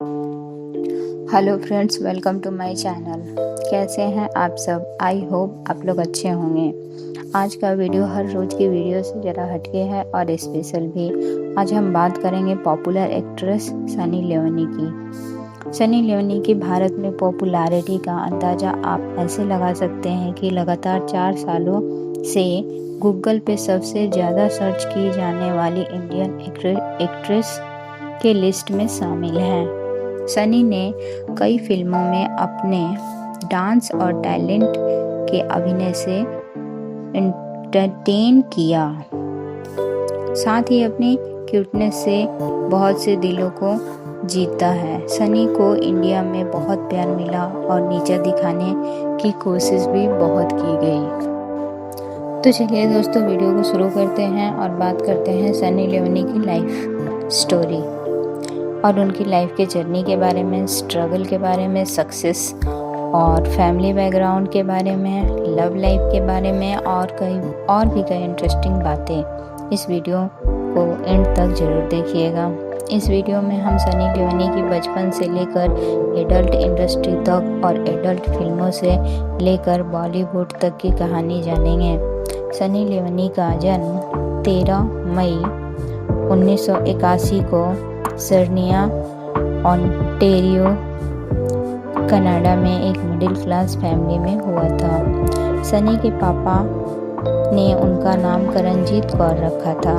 Hello friends, welcome to my channel. कैसे हैं आप सब? आई होप आप लोग अच्छे होंगे। आज का वीडियो हर रोज़ की वीडियो से ज़रा हटके है और स्पेशल भी। आज हम बात करेंगे पॉपुलर एक्ट्रेस सनी लियोनी की। सनी लियोनी की भारत में पॉपुलैरिटी का अंदाज़ा आप ऐसे लगा सकते हैं कि लगातार 4 सालों से गूगल पे सबसे ज़्यादा सर्च की जाने वाली इंडियन एक्ट्रेस के लिस्ट में शामिल हैं। सनी ने कई फिल्मों में अपने डांस और टैलेंट के अभिनय से एंटरटेन किया, साथ ही अपनी क्यूटनेस से बहुत से दिलों को जीता है। सनी को इंडिया में बहुत प्यार मिला और नीचा दिखाने की कोशिश भी बहुत की गई। तो चलिए दोस्तों, वीडियो को शुरू करते हैं और बात करते हैं सनी लियोनी की लाइफ स्टोरी और उनकी लाइफ के जर्नी के बारे में, स्ट्रगल के बारे में, सक्सेस और फैमिली बैकग्राउंड के बारे में, लव लाइफ के बारे में और भी कई इंटरेस्टिंग बातें। इस वीडियो को एंड तक ज़रूर देखिएगा। इस वीडियो में हम सनी लियोनी की बचपन से लेकर एडल्ट इंडस्ट्री तक और एडल्ट फिल्मों से लेकर बॉलीवुड तक की कहानी जानेंगे। सनी लियोनी का जन्म 13 मई 1981 को सर्निया, ओंटारियो, कनाडा में एक मिडिल क्लास फैमिली में हुआ था। सनी के पापा ने उनका नाम करणजीत कौर रखा था।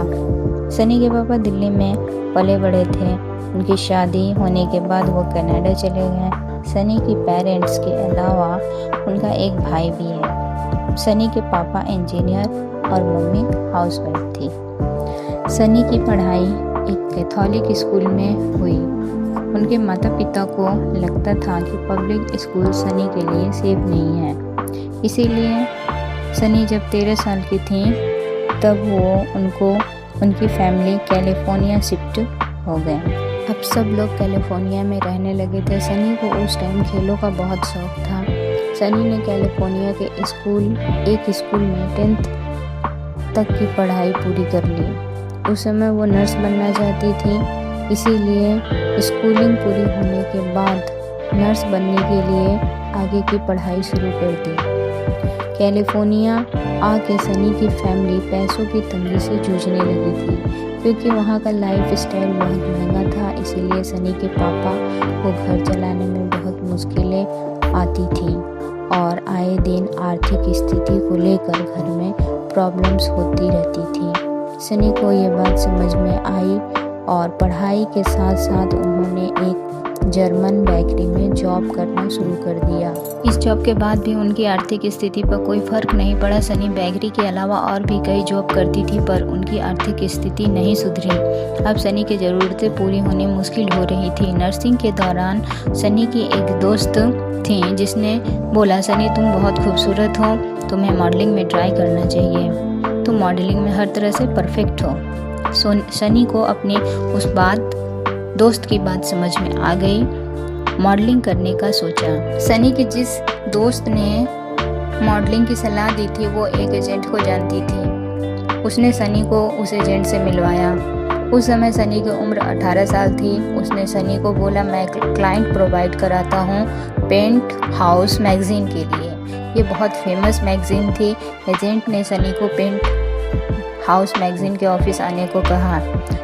सनी के पापा दिल्ली में पले बड़े थे। उनकी शादी होने के बाद वो कनाडा चले गए। सनी की पेरेंट्स के अलावा उनका एक भाई भी है। सनी के पापा इंजीनियर और मम्मी हाउसवाइफ थी। सनी की पढ़ाई एक कैथोलिक स्कूल में हुई। उनके माता पिता को लगता था कि पब्लिक स्कूल सनी के लिए सेफ नहीं है, इसीलिए सनी जब 13 साल की थी तब उनकी फैमिली कैलिफोर्निया शिफ्ट हो गए। अब सब लोग कैलिफोर्निया में रहने लगे थे। सनी को उस टाइम खेलों का बहुत शौक था। सनी ने कैलिफोर्निया के एक स्कूल में 10th तक की पढ़ाई पूरी कर ली। उस समय वो नर्स बनना चाहती थी, इसीलिए स्कूलिंग पूरी होने के बाद नर्स बनने के लिए आगे की पढ़ाई शुरू कर दी। कैलिफोर्निया आके सनी की फैमिली पैसों की तंगी से जूझने लगी थी, क्योंकि वहाँ का लाइफ स्टाइल बहुत महंगा था। इसीलिए सनी के पापा को घर चलाने में बहुत मुश्किलें आती थी और आए दिन आर्थिक स्थिति को लेकर घर में प्रॉब्लम्स होती रहती थी। सनी को ये बात समझ में आई और पढ़ाई के साथ साथ उन्होंने एक जर्मन बेकरी में जॉब करना शुरू कर दिया। इस जॉब के बाद भी उनकी आर्थिक स्थिति पर कोई फर्क नहीं पड़ा। सनी बेकरी के अलावा और भी कई जॉब करती थी, पर उनकी आर्थिक स्थिति नहीं सुधरी। अब सनी की ज़रूरतें पूरी होनी मुश्किल हो रही थी। नर्सिंग के दौरान सनी की एक दोस्त थी जिसने बोला, सनी तुम बहुत खूबसूरत हो, तुम्हें मॉडलिंग में ट्राई करना चाहिए, तुम मॉडलिंग में हर तरह से परफेक्ट हो। सनी को अपनी उस दोस्त की बात समझ में आ गई। मॉडलिंग करने का सोचा। सनी के जिस दोस्त ने मॉडलिंग की सलाह दी थी वो एक एजेंट को जानती थी। उसने सनी को उस एजेंट से मिलवाया। उस समय सनी की उम्र 18 साल थी। उसने सनी को बोला, मैं क्लाइंट प्रोवाइड कराता हूँ पेंट हाउस मैगजीन के लिए। ये बहुत फेमस मैगजीन थी। एजेंट ने सनी को पेंट हाउस मैगजीन के ऑफिस आने को कहा।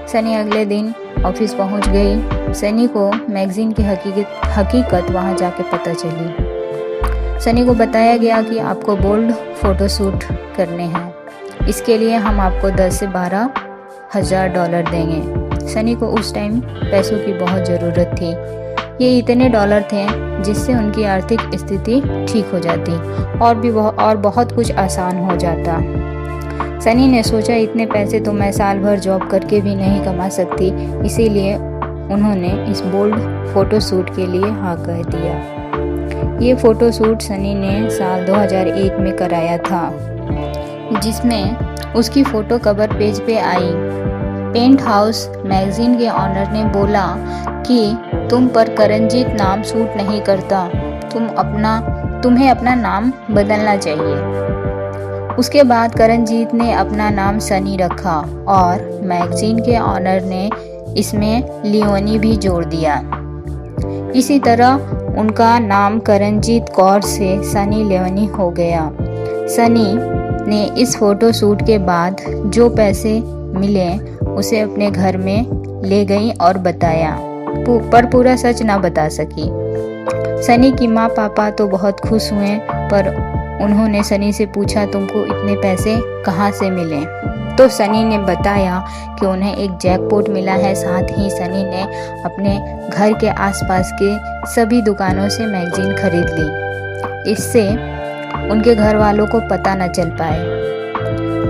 सनी अगले दिन ऑफिस पहुंच गई। सनी को मैगजीन की हकीकत वहां जाके पता चली। सनी को बताया गया कि आपको बोल्ड फोटोशूट करने हैं, इसके लिए हम आपको 10 से 12 हज़ार $12 देंगे। सनी को उस टाइम पैसों की बहुत ज़रूरत थी। ये इतने डॉलर थे जिससे उनकी आर्थिक स्थिति ठीक हो जाती और बहुत कुछ आसान हो जाता। सनी ने सोचा, इतने पैसे तो मैं साल भर जॉब करके भी नहीं कमा सकती, इसीलिए उन्होंने इस बोल्ड फोटोशूट के लिए हाँ कह दिया। ये फोटोशूट सनी ने साल 2001 में कराया था, जिसमें उसकी फ़ोटो कवर पेज पे आई। पेंट हाउस मैगजीन के ऑनर ने बोला कि तुम पर करणजीत नाम सूट नहीं करता, तुम्हें अपना नाम बदलना चाहिए। उसके बाद करणजीत ने अपना नाम सनी रखा और मैगजीन के ऑनर ने इसमें लियोनी भी जोड़ दिया। इसी तरह उनका नाम करणजीत कौर से सनी लियोनी हो गया। सनी ने इस फोटो शूट के बाद जो पैसे मिले उसे अपने घर में ले गई और बताया, पर पूरा सच ना बता सकी। सनी की माँ पापा तो बहुत खुश हुए, पर उन्होंने सनी से पूछा तुमको इतने पैसे कहाँ से मिले? तो सनी ने बताया कि उन्हें एक जैकपॉट मिला है। साथ ही सनी ने अपने घर के आसपास के सभी दुकानों से मैगजीन खरीद ली, इससे उनके घर वालों को पता न चल पाए।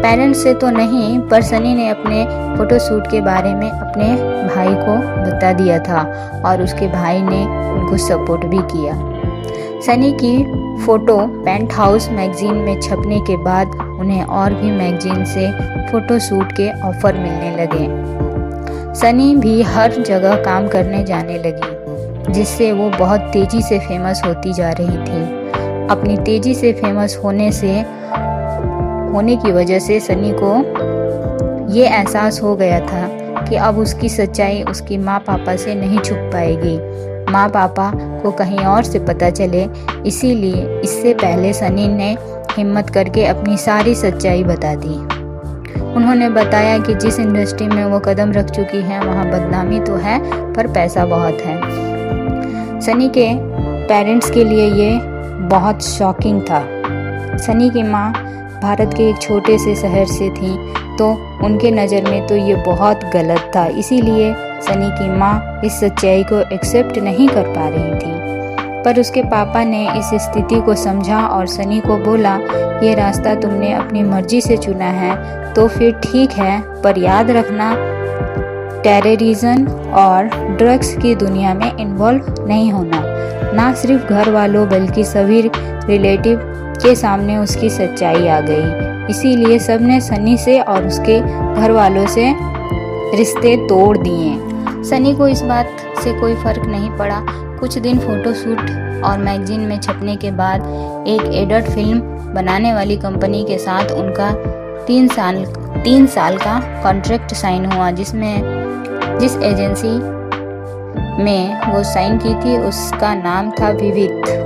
पेरेंट्स से तो नहीं, पर सनी ने अपने फोटो शूट के बारे में अपने भाई को बता दिया था और उसके भाई ने उनको सपोर्ट भी किया। सनी की फ़ोटो पेंट हाउस मैगजीन में छपने के बाद उन्हें और भी मैगजीन से फ़ोटो शूट के ऑफ़र मिलने लगे। सनी भी हर जगह काम करने जाने लगी, जिससे वो बहुत तेज़ी से फेमस होती जा रही थी। अपनी तेज़ी से फेमस होने की वजह से सनी को ये एहसास हो गया था कि अब उसकी सच्चाई उसकी माँ पापा से नहीं छुप पाएगी। माँ पापा को कहीं और से पता चले, इसीलिए इससे पहले सनी ने हिम्मत करके अपनी सारी सच्चाई बता दी। उन्होंने बताया कि जिस इंडस्ट्री में वो कदम रख चुकी हैं वहाँ बदनामी तो है, पर पैसा बहुत है। सनी के पेरेंट्स के लिए ये बहुत शॉकिंग था। सनी की माँ भारत के एक छोटे से शहर से थी, तो उनके नज़र में तो ये बहुत गलत था। इसीलिए सनी की माँ इस सच्चाई को एक्सेप्ट नहीं कर पा रही थी। पर उसके पापा ने इस स्थिति को समझा और सनी को बोला, ये रास्ता तुमने अपनी मर्जी से चुना है तो फिर ठीक है, पर याद रखना टेररिज्म और ड्रग्स की दुनिया में इन्वॉल्व नहीं होना। ना सिर्फ घर वालों बल्कि सभी रिलेटिव के सामने उसकी सच्चाई आ गई। इसीलिए सबने सनी से और उसके घर वालों से रिश्ते तोड़ दिए। सनी को इस बात से कोई फर्क नहीं पड़ा। कुछ दिन फोटोशूट और मैगजीन में छपने के बाद एक एडल्ट फिल्म बनाने वाली कंपनी के साथ उनका 3 साल का कॉन्ट्रैक्ट साइन हुआ, जिस एजेंसी में वो साइन की थी उसका नाम था विविध।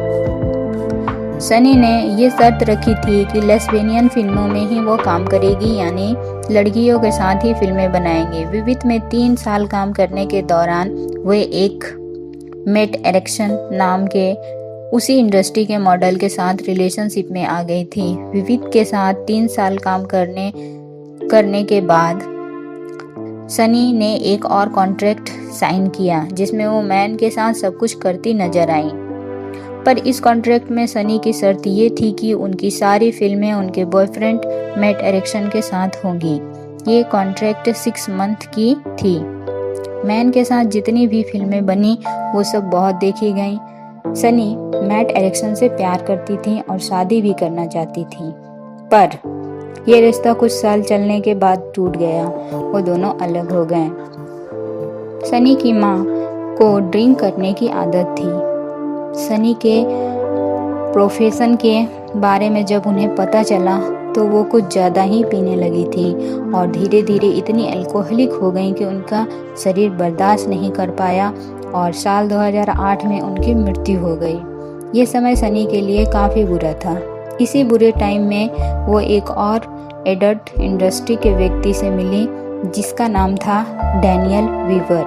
सनी ने ये शर्त रखी थी कि लेस्बियन फिल्मों में ही वो काम करेगी, यानी लड़कियों के साथ ही फिल्में बनाएंगी। विविध में 3 साल काम करने के दौरान वे एक मेट एरिक्सन नाम के उसी इंडस्ट्री के मॉडल के साथ रिलेशनशिप में आ गई थी। विविध के साथ 3 साल काम करने के बाद सनी ने एक और कॉन्ट्रैक्ट साइन किया, जिसमें वो मैन के साथ सब कुछ करती नजर आई। पर इस कॉन्ट्रैक्ट में सनी की शर्त ये थी कि उनकी सारी फिल्में उनके बॉयफ्रेंड मैट एरिक्सन के साथ होंगी। ये कॉन्ट्रैक्ट 6 मंथ की थी। मैन के साथ जितनी भी फिल्में बनी वो सब बहुत देखी गईं। सनी मैट एरिक्सन से प्यार करती थी और शादी भी करना चाहती थी, पर यह रिश्ता कुछ साल चलने के बाद टूट गया। वो दोनों अलग हो गए। सनी की माँ को ड्रिंक करने की आदत थी। सनी के प्रोफेशन के बारे में जब उन्हें पता चला तो वो कुछ ज़्यादा ही पीने लगी थी और धीरे धीरे इतनी अल्कोहलिक हो गई कि उनका शरीर बर्दाश्त नहीं कर पाया और साल 2008 में उनकी मृत्यु हो गई। ये समय सनी के लिए काफ़ी बुरा था। इसी बुरे टाइम में वो एक और एडल्ट इंडस्ट्री के व्यक्ति से मिली, जिसका नाम था डैनियल वीवर।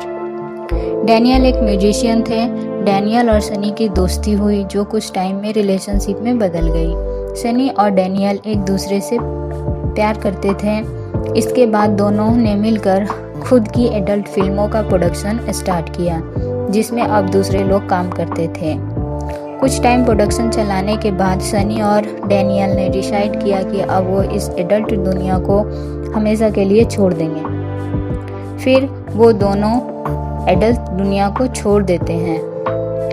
डैनियल एक म्यूजिशियन थे। डैनियल और सनी की दोस्ती हुई, जो कुछ टाइम में रिलेशनशिप में बदल गई। सनी और डैनियल एक दूसरे से प्यार करते थे। इसके बाद दोनों ने मिलकर खुद की एडल्ट फिल्मों का प्रोडक्शन स्टार्ट किया, जिसमें अब दूसरे लोग काम करते थे। कुछ टाइम प्रोडक्शन चलाने के बाद सनी और डैनियल ने डिसाइड किया कि अब वो इस एडल्ट दुनिया को हमेशा के लिए छोड़ देंगे। फिर वो दोनों एडल्ट दुनिया को छोड़ देते हैं।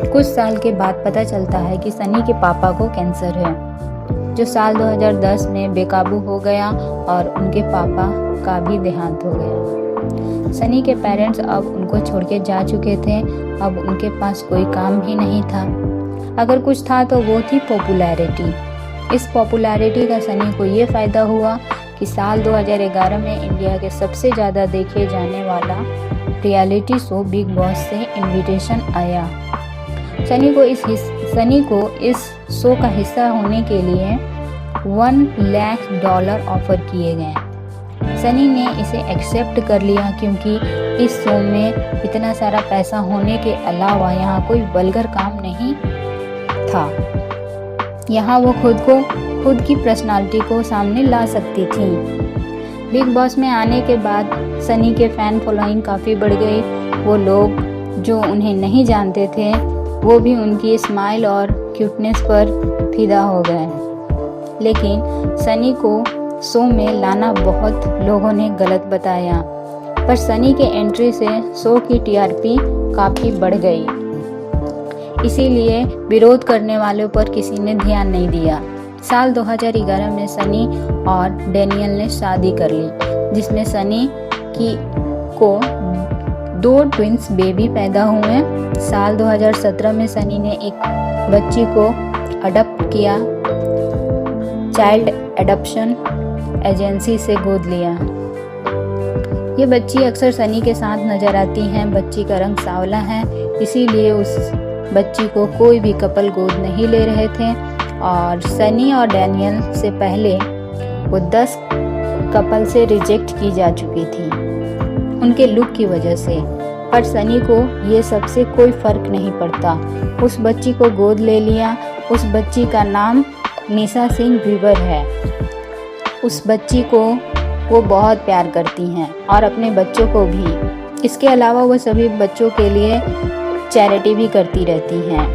कुछ साल के बाद पता चलता है कि सनी के पापा को कैंसर है, जो साल 2010 में बेकाबू हो गया और उनके पापा का भी देहांत हो गया। सनी के पेरेंट्स अब उनको छोड़ के जा चुके थे। अब उनके पास कोई काम ही नहीं था। अगर कुछ था तो वो थी पॉपुलैरिटी। इस पॉपुलैरिटी का सनी को ये फ़ायदा हुआ कि साल 2011 में इंडिया के सबसे ज़्यादा देखे जाने वाला रियलिटी शो बिग बॉस से इनविटेशन आया। सनी को इस शो का हिस्सा होने के लिए $1 लाख ऑफर किए गए। सनी ने इसे एक्सेप्ट कर लिया क्योंकि इस शो में इतना सारा पैसा होने के अलावा यहाँ कोई वल्गर काम नहीं था। यहाँ वो खुद की पर्सनालिटी को सामने ला सकती थी। बिग बॉस में आने के बाद सनी के फैन फॉलोइंग काफ़ी बढ़ गई। वो लोग जो उन्हें नहीं जानते थे वो भी उनकी स्माइल और क्यूटनेस पर फिदा हो गए। लेकिन सनी को शो में लाना बहुत लोगों ने गलत बताया, पर सनी के एंट्री से शो की टीआरपी काफ़ी बढ़ गई। इसीलिए विरोध करने वालों पर किसी ने ध्यान नहीं दिया। साल 2011 में सनी और डैनियल ने शादी कर ली, जिसमें सनी को 2 ट्विंस बेबी पैदा हुए। साल 2017 में सनी ने एक बच्ची को अडॉप्ट किया, चाइल्ड एडॉप्शन एजेंसी से गोद लिया। ये बच्ची अक्सर सनी के साथ नजर आती हैं। बच्ची का रंग सांवला है, इसीलिए उस बच्ची को कोई भी कपल गोद नहीं ले रहे थे और सनी और डैनियल से पहले वो 10 कपल से रिजेक्ट की जा चुकी थी उनके लुक की वजह से। पर सनी को ये सबसे कोई फर्क नहीं पड़ता। उस बच्ची को गोद ले लिया। उस बच्ची का नाम निशा सिंह वीवर है। उस बच्ची को वो बहुत प्यार करती हैं और अपने बच्चों को भी। इसके अलावा वो सभी बच्चों के लिए चैरिटी भी करती रहती हैं।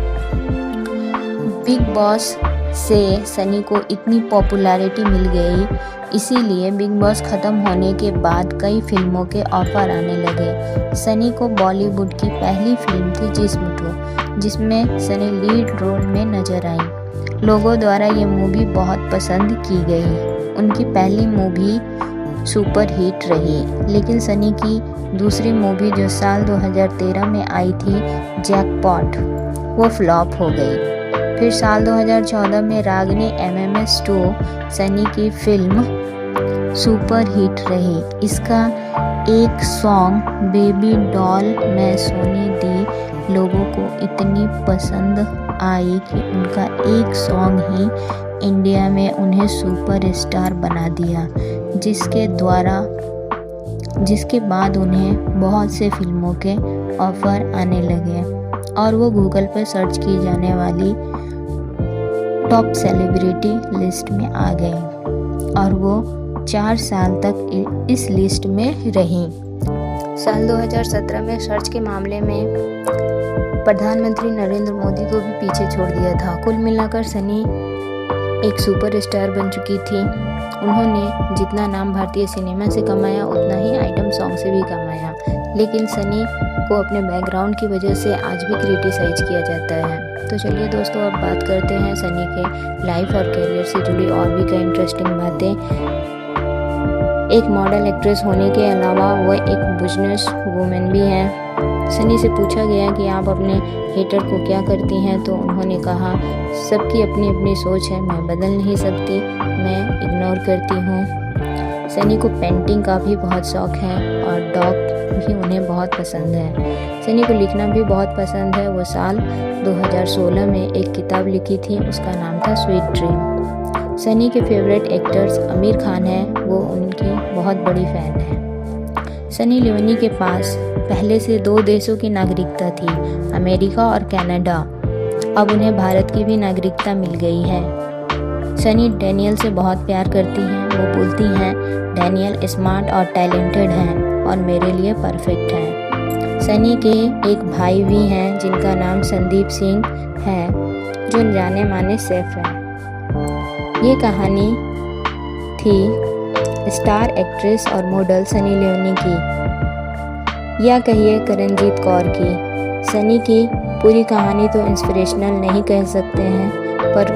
बिग बॉस से सनी को इतनी पॉपुलैरिटी मिल गई, इसीलिए बिग बॉस ख़त्म होने के बाद कई फिल्मों के ऑफर आने लगे। सनी को बॉलीवुड की पहली फिल्म थी जिस्म 2, जिसमें सनी लीड रोल में नजर आई। लोगों द्वारा ये मूवी बहुत पसंद की गई। उनकी पहली मूवी सुपर हिट रही, लेकिन सनी की दूसरी मूवी जो साल 2013 में आई थी जैकपॉट, वो फ्लॉप हो गई। फिर साल 2014 में रागिनी MMS 2 सनी की फिल्म सुपर हिट रही। इसका एक सॉन्ग बेबी डॉल मैं सोने दी लोगों को इतनी पसंद आई कि उनका एक सॉन्ग ही इंडिया में उन्हें सुपर स्टार बना दिया, जिसके बाद उन्हें बहुत से फिल्मों के ऑफर आने लगे और वो गूगल पर सर्च की जाने वाली टॉप सेलिब्रिटी लिस्ट में आ गई और वो 4 साल तक इस लिस्ट में रही। साल 2017 में सर्च के मामले में प्रधानमंत्री नरेंद्र मोदी को भी पीछे छोड़ दिया था। कुल मिलाकर सनी एक सुपर स्टार बन चुकी थी। उन्होंने जितना नाम भारतीय सिनेमा से कमाया उतना ही आइटम सॉन्ग से भी कमाया, लेकिन सनी को अपने बैकग्राउंड की वजह से आज भी क्रिटिसाइज किया जाता है। तो चलिए दोस्तों, अब बात करते हैं सनी के लाइफ और करियर से जुड़ी और भी कई इंटरेस्टिंग बातें। एक मॉडल एक्ट्रेस होने के अलावा वह एक बिजनेस वूमेन भी हैं। सनी से पूछा गया कि आप अपने हेटर को क्या करती हैं, तो उन्होंने कहा सबकी अपनी अपनी सोच है, मैं बदल नहीं सकती, मैं इग्नोर करती हूँ। सनी को पेंटिंग का भी बहुत शौक है और डॉग भी उन्हें बहुत पसंद है। सनी को लिखना भी बहुत पसंद है। वो साल 2016 में एक किताब लिखी थी, उसका नाम था स्वीट ड्रीम। सनी के फेवरेट एक्टर्स आमिर खान हैं, वो उनकी बहुत बड़ी फ़ैन है। सनी लियोनी के पास पहले से 2 देशों की नागरिकता थी, अमेरिका और कनाडा। अब उन्हें भारत की भी नागरिकता मिल गई है। सनी डैनियल से बहुत प्यार करती हैं। वो बोलती हैं डैनियल स्मार्ट और टैलेंटेड हैं और मेरे लिए परफेक्ट है। सनी के एक भाई भी हैं जिनका नाम संदीप सिंह है, जो जाने माने शेफ हैं। ये कहानी थी स्टार एक्ट्रेस और मॉडल सनी लियोनी की, या कहिए करणजीत कौर की। सनी की पूरी कहानी तो इंस्पिरेशनल नहीं कह सकते हैं, पर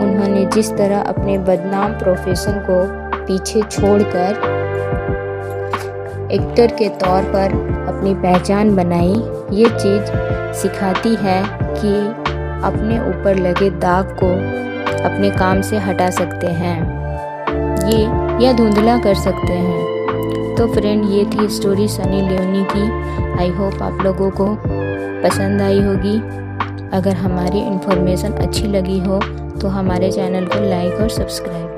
उन्होंने जिस तरह अपने बदनाम प्रोफेशन को पीछे छोड़कर एक्टर के तौर पर अपनी पहचान बनाई, ये चीज़ सिखाती है कि अपने ऊपर लगे दाग को अपने काम से हटा सकते हैं, ये या धुंधला कर सकते हैं। तो फ्रेंड, ये थी स्टोरी सनी लियोनी की। आई होप आप लोगों को पसंद आई होगी। अगर हमारी इन्फॉर्मेशन अच्छी लगी हो तो हमारे चैनल को लाइक और सब्सक्राइब